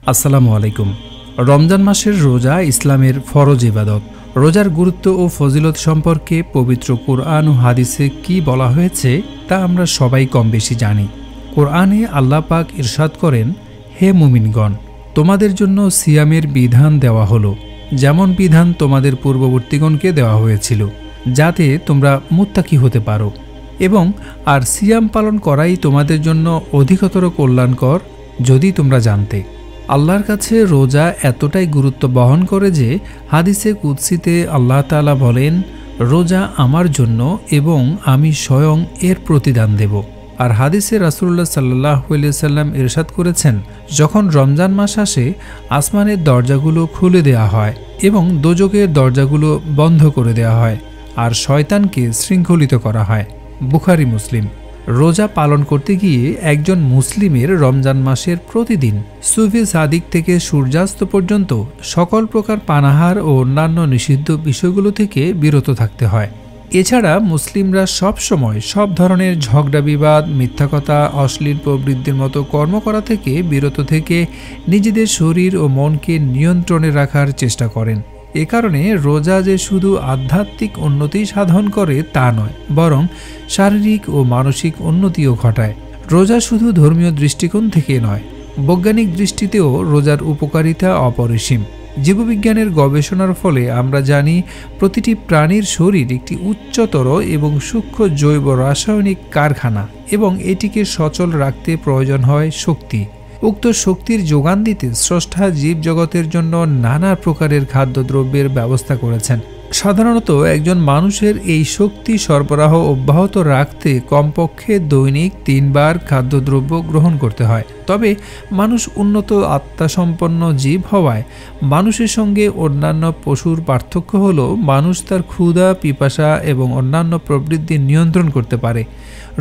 আসসালামু আলাইকুম। রমজান মাসের রোজা ইসলামের ফরজ ইবাদত। রোজার গুরুত্ব ও ফজিলত সম্পর্কে পবিত্র কুরআন ও হাদিসে কি বলা হয়েছে তা আমরা সবাই কম বেশি জানি। কোরআনে আল্লাহ পাক ইরশাদ করেন, হে মুমিনগণ, তোমাদের জন্য সিয়ামের বিধান দেওয়া হলো, যেমন বিধান তোমাদের পূর্ববর্তীগণকে দেওয়া হয়েছিল, যাতে তোমরা মুত্তাকি হতে পারো, এবং আর সিয়াম পালন করাই তোমাদের জন্য অধিকতর কল্যাণকর, যদি তোমরা জানতে। আল্লাহর কাছে রোজা এতটাই গুরুত্ব বহন করে যে হাদিসে কুদসিতে আল্লাহ তাআলা বলেন, রোজা আমার জন্য এবং আমি স্বয়ং এর প্রতিদান দেব। আর হাদিসে রাসূলুল্লাহ সাল্লাল্লাহু আলাইহি সাল্লাম ইরশাদ করেছেন, যখন রমজান মাস আসে আসমানের দরজাগুলো খুলে দেওয়া হয় এবং দোজখের দরজাগুলো বন্ধ করে দেওয়া হয় আর শয়তানকে শৃঙ্খলিত করা হয়। বুখারী মুসলিম। রোজা পালন করতে গিয়ে একজন মুসলিমের রমজান মাসের প্রতিদিন সুফি সাদিক থেকে সূর্যাস্ত পর্যন্ত সকল প্রকার পানাহার ও অন্যান্য নিষিদ্ধ বিষয়গুলো থেকে বিরত থাকতে হয়। এছাড়া মুসলিমরা সব সময় সব ধরনের ঝগড়া বিবাদ, মিথ্যা কথা, অশ্লীল প্রবৃত্তির মতো কর্ম করা থেকে বিরত থেকে নিজেদের শরীর ও মনকে নিয়ন্ত্রণে রাখার চেষ্টা করেন। এ কারণে রোজা যে শুধু আধ্যাত্মিক উন্নতি সাধন করে তা নয়, বরং শারীরিক ও মানসিক উন্নতিও ঘটায়। রোজা শুধু ধর্মীয় দৃষ্টিকোণ থেকে নয়, বৈজ্ঞানিক দৃষ্টিতেও রোজার উপকারিতা অপরিসীম। জীববিজ্ঞানের গবেষণার ফলে আমরা জানি, প্রতিটি প্রাণীর শরীর একটি উচ্চতর এবং সূক্ষ্ম জৈব রাসায়নিক কারখানা, এবং এটিকে সচল রাখতে প্রয়োজন হয় শক্তি। উক্ত শক্তির যোগান দিতে স্রষ্টা জীবজগতের জন্য নানা প্রকারের খাদ্যদ্রব্যের ব্যবস্থা করেছেন। সাধারণত একজন মানুষের এই শক্তি সরবরাহ অব্যাহত রাখতে কমপক্ষে দৈনিক 3 বার খাদ্যদ্রব্য গ্রহণ করতে হয়। তবে মানুষ উন্নত আত্মাসম্পন্ন জীব হওয়ায় মানুষের সঙ্গে অন্যান্য পশুর পার্থক্য হল, মানুষ তার ক্ষুধা, পিপাসা এবং অন্যান্য প্রবৃত্তি নিয়ন্ত্রণ করতে পারে।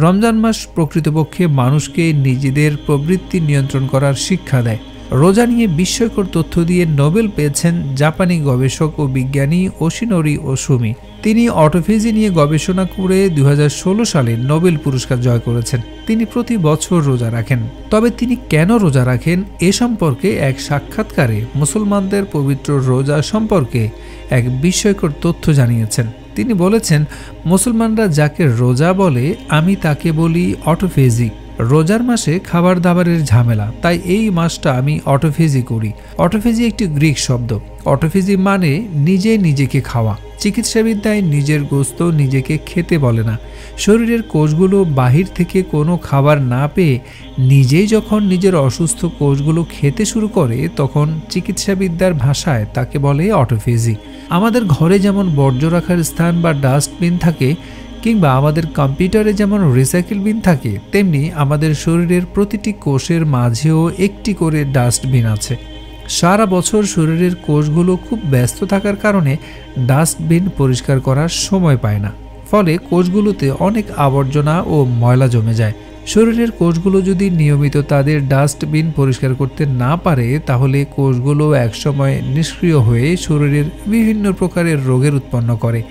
রমজান মাস প্রকৃতপক্ষে মানুষকে নিজেদের প্রবৃত্তি নিয়ন্ত্রণ করার শিক্ষা দেয়। রোজা নিয়ে বিস্ময়কর তথ্য দিয়ে নোবেল পেয়েছেন জাপানি গবেষক ও বিজ্ঞানী ওশিনোরি ওসুমি। তিনি অটোফেজি নিয়ে গবেষণা করে 2016 সালে নোবেল পুরস্কার জয় করেছেন। তিনি প্রতি বছর রোজা রাখেন। তবে তিনি কেন রোজা রাখেন এ সম্পর্কে এক সাক্ষাৎকারে মুসলমানদের পবিত্র রোজা সম্পর্কে এক বিস্ময়কর তথ্য জানিয়েছেন। তিনি বলেছেন, মুসলমানরা যাকে রোজা বলে আমি তাকে বলি অটোফেজি। রোজার মাসে খাবার দাবারের ঝামেলা, তাই এই মাসটা আমি অটোফেজি করি। অটোফেজি একটি গ্রিক শব্দ। অটোফেজি মানে নিজে নিজেকে খাওয়া। চিকিৎসাবিদ্যায় নিজের গোস্ত নিজেকে খেতে বলে না। শরীরের কোষগুলো বাহির থেকে কোনো খাবার না পেয়ে নিজেই যখন নিজের অসুস্থ কোষগুলো খেতে শুরু করে, তখন চিকিৎসাবিদ্যার ভাষায় তাকে বলে অটোফেজি। আমাদের ঘরে যেমন বর্জ্য রাখার স্থান বা ডাস্টবিন থাকে, কিংবা আমাদের কম্পিউটারে যেমন রিসাইকেল বিন থাকে, তেমনি আমাদের শরীরের প্রতিটি কোষের মাঝেও একটি করে ডাস্টবিন আছে। সারা বছর শরীরের কোষগুলো খুব ব্যস্ত থাকার কারণে ডাস্টবিন পরিষ্কার করার সময় পায় না। ফলে কোষগুলোতে অনেক আবর্জনা ও ময়লা জমে যায়। শরীরের কোষগুলো যদি নিয়মিত তাদের ডাস্টবিন পরিষ্কার করতে না পারে, তাহলে কোষগুলো একসময় নিষ্ক্রিয় হয়ে শরীরের বিভিন্ন প্রকারের রোগের উৎপন্ন করে।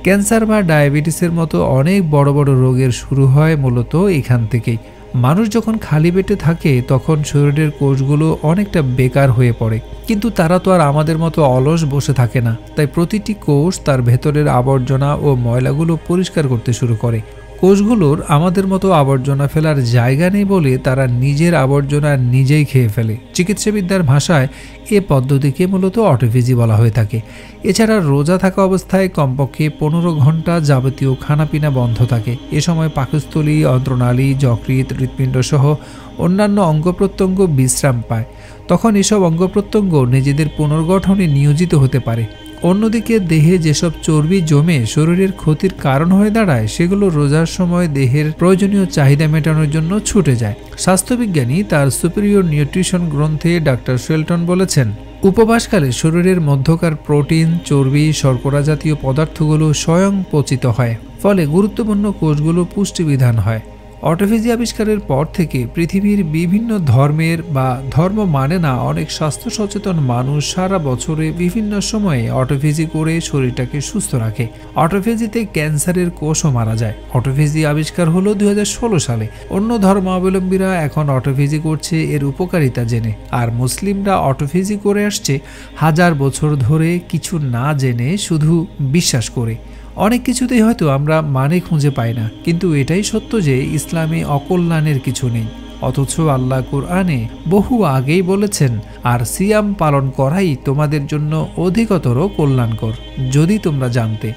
ক্যান্সার বা ডায়াবেটিসের মতো অনেক বড় বড় রোগের শুরু হয় মূলত এখান থেকেই। মানুষ যখন খালি পেটে থাকে তখন শরীরের কোষগুলো অনেকটা বেকার হয়ে পড়ে, কিন্তু তারা তো আর আমাদের মতো অলস বসে থাকে না। তাই প্রতিটি কোষ তার ভেতরের আবর্জনা ও ময়লাগুলো পরিষ্কার করতে শুরু করে। কোষগুলোর আমাদের মতো আবর্জনা ফেলার জায়গা নেই বলে তারা নিজের আবর্জনা নিজেই খেয়ে ফেলে। চিকিৎসাবিদ্যার ভাষায় এ পদ্ধতিকে মূলত অটোফেজি বলা হয়ে থাকে। এছাড়া রোজা থাকা অবস্থায় কমপক্ষে 15 ঘন্টা যাবতীয় খানাপিনা বন্ধ থাকে। এ সময় পাকস্থলী, অন্ত্রনালী, যকৃৎ, হৃৎপিণ্ড সহ অন্যান্য অঙ্গপ্রত্যঙ্গ বিশ্রাম পায়। তখন এসব অঙ্গপ্রত্যঙ্গ নিজেদের পুনর্গঠনে নিয়োজিত হতে পারে। অন্যদিকে দেহে যেসব চর্বি জমে শরীরের ক্ষতির কারণ হয়ে দাঁড়ায়, সেগুলো রোজার সময় দেহের প্রয়োজনীয় চাহিদা মেটানোর জন্য ছুটে যায়। স্বাস্থ্যবিজ্ঞানী তার সুপিরিয়র নিউট্রিশন গ্রন্থে ডাক্তার শেলটন বলেছেন, উপবাসকালে শরীরের মধ্যকার প্রোটিন, চর্বি, শর্করা জাতীয় পদার্থগুলো স্বয়ং পচিত হয়। ফলে গুরুত্বপূর্ণ কোষগুলো পুষ্টিবিধান হয়। অটোফেজি আবিষ্কারের পর থেকে পৃথিবীর বিভিন্ন ধর্মের বা ধর্ম মানে না অনেক স্বাস্থ্য সচেতন মানুষ সারা বছরে বিভিন্ন সময়ে অটোফেজি করে শরীরটাকে সুস্থ রাখে। অটোফেজিতে ক্যান্সারের কোষও মারা যায়। অটোফেজি আবিষ্কার হলো 2016 সালে। অন্য ধর্মাবলম্বীরা এখন অটোফেজি করছে এর উপকারিতা জেনে, আর মুসলিমরা অটোফেজি করে আসছে হাজার বছর ধরে কিছু না জেনে, শুধু বিশ্বাস করে। অনেক কিছুতেই হয়তো আমরা মানে খুঁজে পাই না, কিন্তু এটাই সত্য যে ইসলামে অকল্যাণের কিছু নেই। অথচ আল্লাহ কুরআনে বহু আগেই বলেছেন, আর সিয়াম পালন করাই তোমাদের জন্য অধিকতর কল্যাণকর, যদি তোমরা জানতে।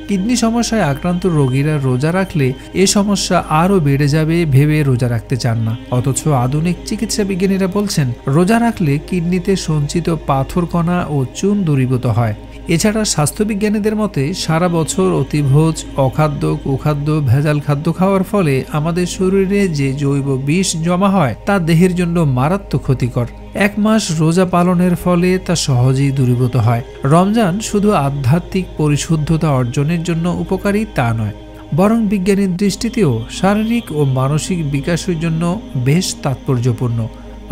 কিডনি সমস্যায় আক্রান্ত রোগীরা রোজা রাখলে এ সমস্যা আরও বেড়ে যাবে ভেবে রোজা রাখতে চান না। অথচ আধুনিক চিকিৎসা বিজ্ঞানীরা বলছেন রোজা রাখলে কিডনিতে সঞ্চিত পাথর কণা ও চুন দূরীভূত হয়। এছাড়া স্বাস্থ্যবিজ্ঞানীদের মতে সারা বছর অতিভোজ, অখাদ্য, কুখাদ্য, ভেজাল খাদ্য খাওয়ার ফলে আমাদের শরীরে যে জৈব বিষ জমা হয় তা দেহের জন্য মারাত্মক ক্ষতিকর। 1 মাস রোজা পালনের ফলে তা সহজেই দূরীভূত হয়। রমজান শুধু আধ্যাত্মিক পরিশুদ্ধতা অর্জনের জন্য উপকারী তা নয়, বরং বিজ্ঞানীর দৃষ্টিতেও শারীরিক ও মানসিক বিকাশের জন্য বেশ তাৎপর্যপূর্ণ।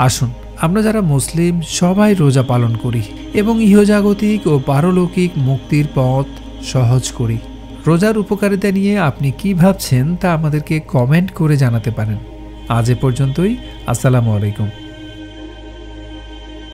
আসুন আমরা যারা মুসলিম সবাই রোজা পালন করি এবং ইহজাগতিক ও পারলৌকিক মুক্তির পথ সহজ করি। রোজার উপকারিতা নিয়ে আপনি কি ভাবছেন তা আমাদেরকে কমেন্ট করে জানাতে পারেন। আজ এ পর্যন্তই। আসসালামু আলাইকুম।